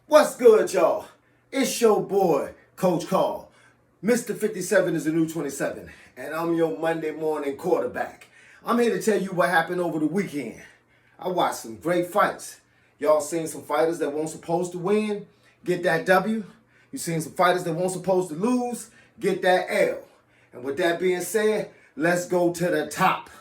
What's good, y'all? It's your boy, Coach Carl. Mr. 57 is the new 27, and I'm your Monday morning quarterback. I'm here to tell you what happened over the weekend. I watched some great fights. Y'all seen some fighters that weren't supposed to win, get that W. You seen some fighters that weren't supposed to lose, get that L. And with that being said, let's go to the top.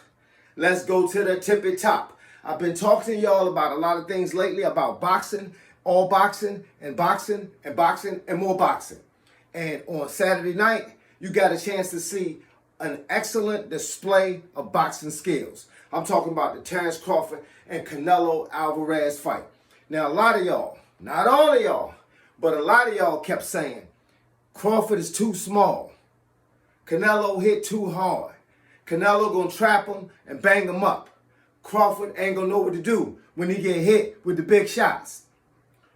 Let's go to the tippy top. I've been talking to y'all about a lot of things lately about boxing, all boxing, and boxing, and boxing, and more boxing. And on Saturday night, you got a chance to see an excellent display of boxing skills. I'm talking about the Terrence Crawford and Canelo Alvarez fight. Now, a lot of y'all, not all of y'all, but a lot of y'all kept saying, Crawford is too small. Canelo hit too hard. Canelo gonna trap him and bang him up. Crawford ain't gonna know what to do when he get hit with the big shots.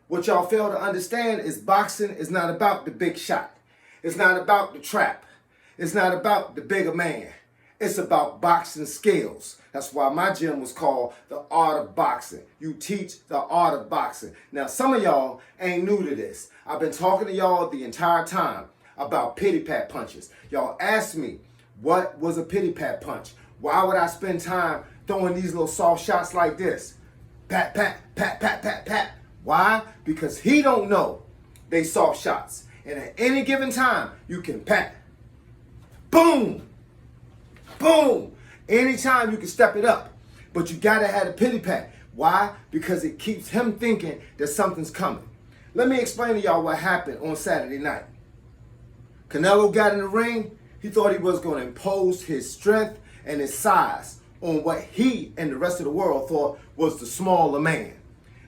What y'all fail to understand is boxing is not about the big shot. It's not about the trap. It's not about the bigger man. It's about boxing skills. That's why my gym was called the Art of Boxing. You teach the art of boxing. Now, some of y'all ain't new to this. I've been talking to y'all the entire time about pity pat punches. Y'all asked me, what was a pity pat punch? Why would I spend time throwing these little soft shots like this? Pat, pat, pat, pat, pat, pat. Why? Because he don't know they soft shots. And at any given time, you can pat. Boom. Boom. Anytime you can step it up. But you got to have a pity pat. Why? Because it keeps him thinking that something's coming. Let me explain to y'all what happened on Saturday night. Canelo got in the ring. He thought he was going to impose his strength and his size on what he and the rest of the world thought was the smaller man.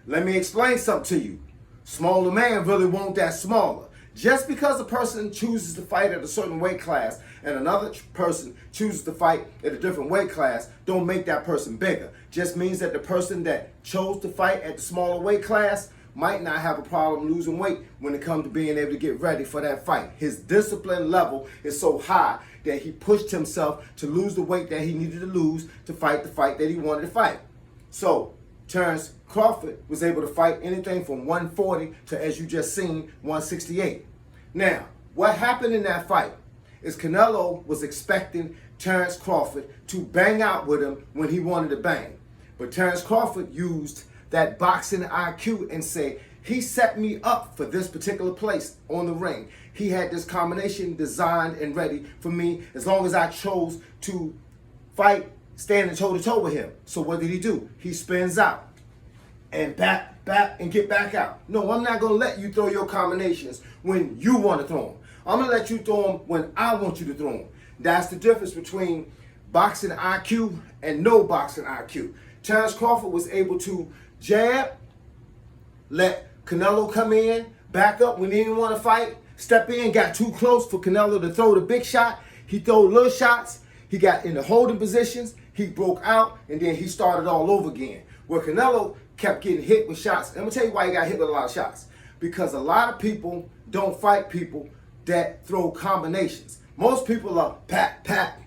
Let me explain something to you. Smaller man really won't that smaller. Just because a person chooses to fight at a certain weight class and another person chooses to fight at a different weight class, don't make that person bigger. Just means that the person that chose to fight at the smaller weight class might not have a problem losing weight when it comes to being able to get ready for that fight. His discipline level is so high that he pushed himself to lose the weight that he needed to lose to fight the fight that he wanted to fight. So, Terrence Crawford was able to fight anything from 140 to, as you just seen, 168. Now, what happened in that fight is Canelo was expecting Terrence Crawford to bang out with him when he wanted to bang. But Terrence Crawford used that boxing IQ and said, he set me up for this particular place on the ring. He had this combination designed and ready for me as long as I chose to fight standing toe-to-toe with him. So what did he do? He spins out and back, and get back out. No, I'm not going to let you throw your combinations when you want to throw them. I'm going to let you throw them when I want you to throw them. That's the difference between boxing IQ and no boxing IQ. Terrence Crawford was able to jab, let Canelo come in, back up when he didn't want to fight, step in, got too close for Canelo to throw the big shot. He threw little shots. He got in the holding positions. He broke out, and then he started all over again. Where Canelo kept getting hit with shots. And I'm going to tell you why he got hit with a lot of shots. Because a lot of people don't fight people that throw combinations. Most people are pat, pat,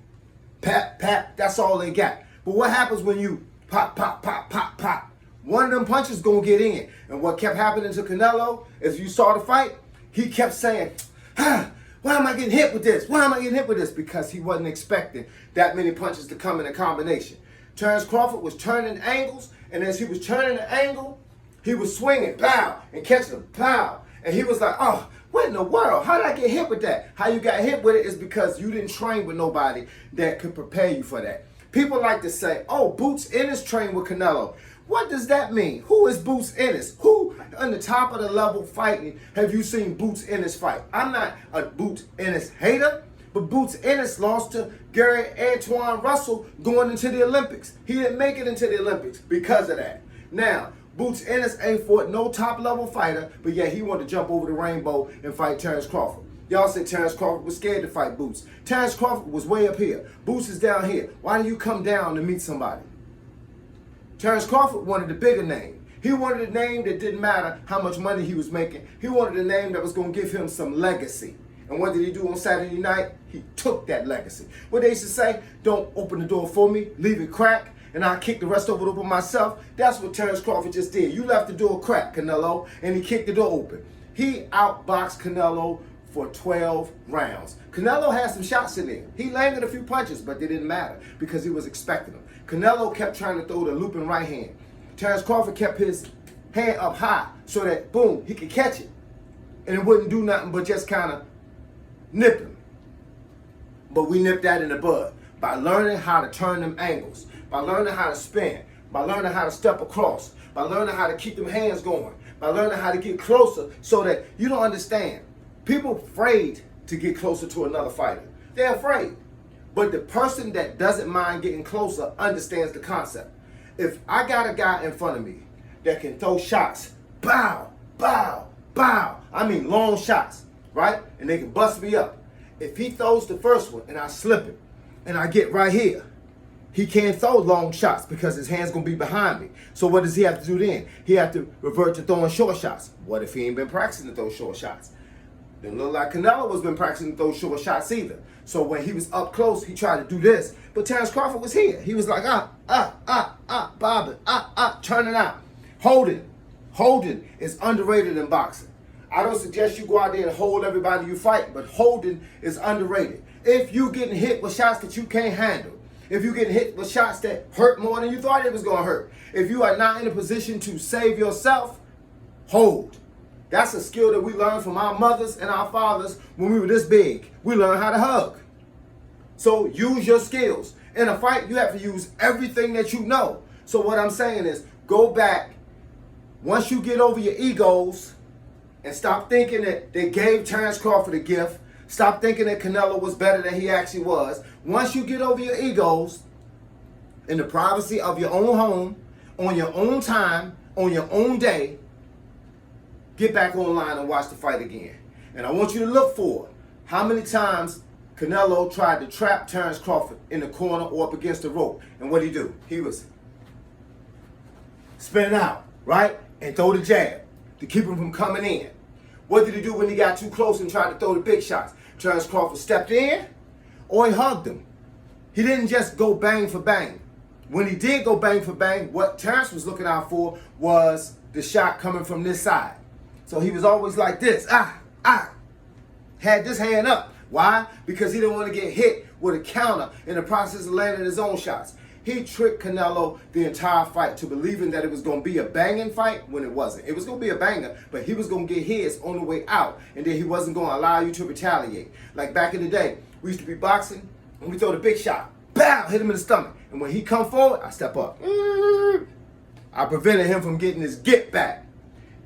pat, pat. That's all they got. But what happens when you pop, pop, pop, pop, pop? One of them punches going to get in. And what kept happening to Canelo as you saw the fight, he kept saying, why am I getting hit with this? Why am I getting hit with this? Because he wasn't expecting that many punches to come in a combination. Terrence Crawford was turning angles, and as he was turning the angle, he was swinging, pow, and catching them, pow. And he was like, oh, what in the world? How did I get hit with that? How you got hit with it is because you didn't train with nobody that could prepare you for that. People like to say, oh, Boots Ennis trained with Canelo. What does that mean? Who is Boots Ennis? Who on the top of the level fighting have you seen Boots Ennis fight? I'm not a Boots Ennis hater, but Boots Ennis lost to Gary Antoine Russell going into the Olympics. He didn't make it into the Olympics because of that. Now, Boots Ennis ain't fought no top level fighter, but yeah, he wanted to jump over the rainbow and fight Terrence Crawford. Y'all said Terrence Crawford was scared to fight Boots. Terrence Crawford was way up here. Boots is down here. Why do you come down to meet somebody? Terrence Crawford wanted the bigger name. He wanted a name that didn't matter how much money he was making. He wanted a name that was going to give him some legacy. And what did he do on Saturday night? He took that legacy. What they used to say, don't open the door for me, leave it cracked. and I kick the rest of it open myself. That's what Terrence Crawford just did. You left the door cracked, Canelo, and he kicked the door open. He outboxed Canelo for 12 rounds. Canelo had some shots in there. He landed a few punches, but they didn't matter because he was expecting them. Canelo kept trying to throw the looping right hand. Terrence Crawford kept his hand up high so that, boom, he could catch it. And it wouldn't do nothing but just kind of nip him. But we nipped that in the bud by learning how to turn them angles, by learning how to spin, by learning how to step across, by learning how to keep them hands going, by learning how to get closer so that you don't understand. People afraid to get closer to another fighter. They're afraid. But the person that doesn't mind getting closer understands the concept. If I got a guy in front of me that can throw shots, bow, bow, bow, I mean long shots, right? And they can bust me up. If he throws the first one and I slip it and I get right here, he can't throw long shots because his hand's going to be behind me. So what does he have to do then? He have to revert to throwing short shots. What if he ain't been practicing to throw short shots? Didn't look like Canelo was been practicing to throw short shots either. So when he was up close, he tried to do this. But Terrence Crawford was here. He was like, bobbing, turning out. Holding is underrated in boxing. I don't suggest you go out there and hold everybody you fight, but holding is underrated. If you getting hit with shots that you can't handle, if you getting hit with shots that hurt more than you thought it was going to hurt, if you are not in a position to save yourself, hold. That's a skill that we learned from our mothers and our fathers when we were this big. We learned how to hug. So use your skills. In a fight, you have to use everything that you know. So what I'm saying is, go back. Once you get over your egos and stop thinking that they gave Terrence Crawford a gift, stop thinking that Canelo was better than he actually was. Once you get over your egos in the privacy of your own home, on your own time, on your own day, get back online and watch the fight again. And I want you to look for how many times Canelo tried to trap Terrence Crawford in the corner or up against the rope. And what did he do? He was spinning out, right? And throw the jab to keep him from coming in. What did he do when he got too close and tried to throw the big shots? Terrence Crawford stepped in or he hugged him. He didn't just go bang for bang. When he did go bang for bang, what Terrence was looking out for was the shot coming from this side. So he was always like this, had this hand up. Why? Because he didn't want to get hit with a counter in the process of landing his own shots. He tricked Canelo the entire fight to believing that it was going to be a banging fight when it wasn't. It was going to be a banger, but he was going to get his on the way out, and then he wasn't going to allow you to retaliate. Like back in the day, we used to be boxing, and we throw the big shot, bow, hit him in the stomach. And when he come forward, I step up. I prevented him from getting his get back.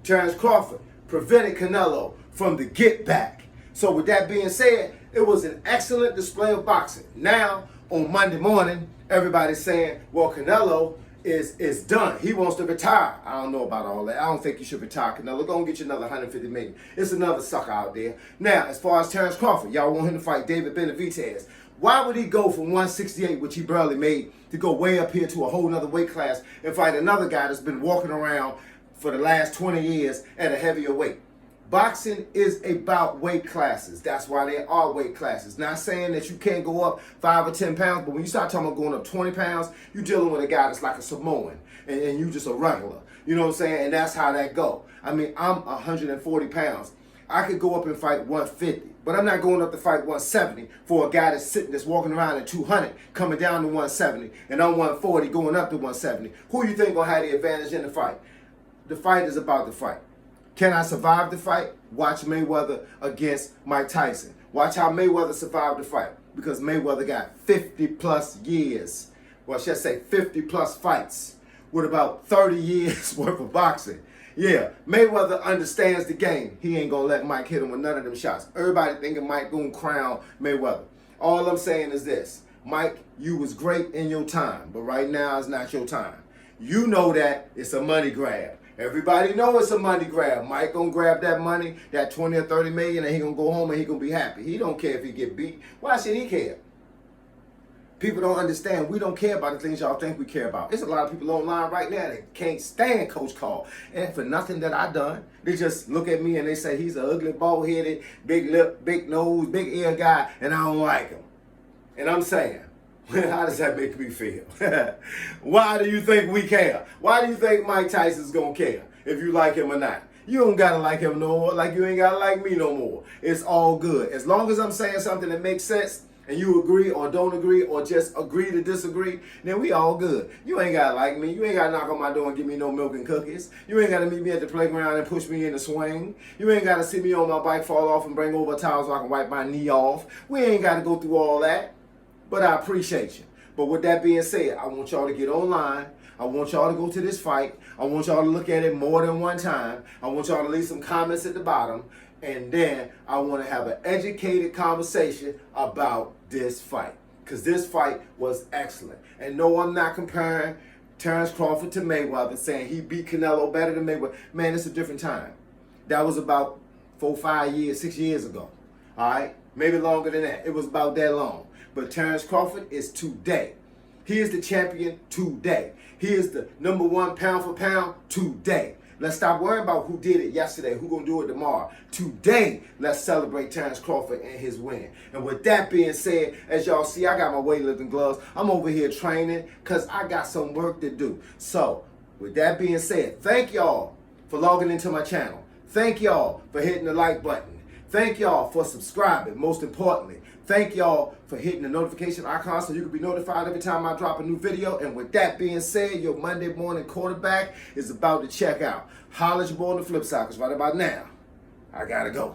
Terrence Crawford prevented Canelo from the get back. So with that being said, it was an excellent display of boxing. Now, on Monday morning, everybody's saying, well, Canelo is done. He wants to retire. I don't know about all that. I don't think you should retire, Canelo. Go and get you another 150 million. It's another sucker out there. Now, as far as Terrence Crawford, y'all want him to fight David Benavidez. Why would he go from 168, which he barely made, to go way up here to a whole nother weight class and fight another guy that's been walking around for the last 20 years at a heavier weight? Boxing is about weight classes. That's why there are weight classes. Not saying that you can't go up 5 or 10 pounds, but when you start talking about going up 20 pounds, you're dealing with a guy that's like a Samoan, and you just a regular. You know what I'm saying? And that's how that go. I mean, I'm 140 pounds. I could go up and fight 150, but I'm not going up to fight 170 for a guy that's walking around at 200, coming down to 170, and I'm 140 going up to 170. Who you think gonna have the advantage in the fight? The fight is about the fight. Can I survive the fight? Watch Mayweather against Mike Tyson. Watch how Mayweather survived the fight, because Mayweather got 50 plus years, well, I should say 50 plus fights with about 30 years worth of boxing. Yeah, Mayweather understands the game. He ain't gonna let Mike hit him with none of them shots. Everybody thinking Mike gonna crown Mayweather. All I'm saying is this: Mike, you was great in your time, but right now is not your time. You know that it's a money grab. Everybody know it's a money grab. Mike gonna grab that money, that 20 or 30 million, and he gonna go home and he gonna be happy. He don't care if he get beat. Why should he care? People don't understand. We don't care about the things y'all think we care about. There's a lot of people online right now that can't stand Coach Carl. And for nothing that I done, they just look at me and they say he's an ugly, bald-headed, big lip, big nose, big ear guy, and I don't like him. And I'm saying, How does that make me feel? Why do you think we care? Why do you think Mike Tyson's gonna care if you like him or not? You don't gotta like him no more, like you ain't gotta like me no more. It's all good. As long as I'm saying something that makes sense and you agree or don't agree or just agree to disagree, then we all good. You ain't gotta like me. You ain't gotta knock on my door and give me no milk and cookies. You ain't gotta meet me at the playground and push me in the swing. You ain't gotta see me on my bike fall off and bring over a towel so I can wipe my knee off. We ain't gotta go through all that. But I appreciate you. But with that being said, I want y'all to get online. I want y'all to go to this fight. I want y'all to look at it more than one time. I want y'all to leave some comments at the bottom. And then I want to have an educated conversation about this fight. Because this fight was excellent. And no, I'm not comparing Terrence Crawford to Mayweather, saying he beat Canelo better than Mayweather. Man, it's a different time. That was about 4, 5 years, 6 years ago. All right? Maybe longer than that. It was about that long. But Terrence Crawford is today. He is the champion today. He is the #1 pound for pound today. Let's stop worrying about who did it yesterday, who gonna do it tomorrow. Today, let's celebrate Terrence Crawford and his win. And with that being said, as y'all see, I got my weightlifting gloves. I'm over here training because I got some work to do. So, with that being said, thank y'all for logging into my channel. Thank y'all for hitting the like button. Thank y'all for subscribing, most importantly. Thank y'all for hitting the notification icon so you can be notified every time I drop a new video. And with that being said, your Monday morning quarterback is about to check out. Holla at your boy on the flip side, because right about now, I gotta go.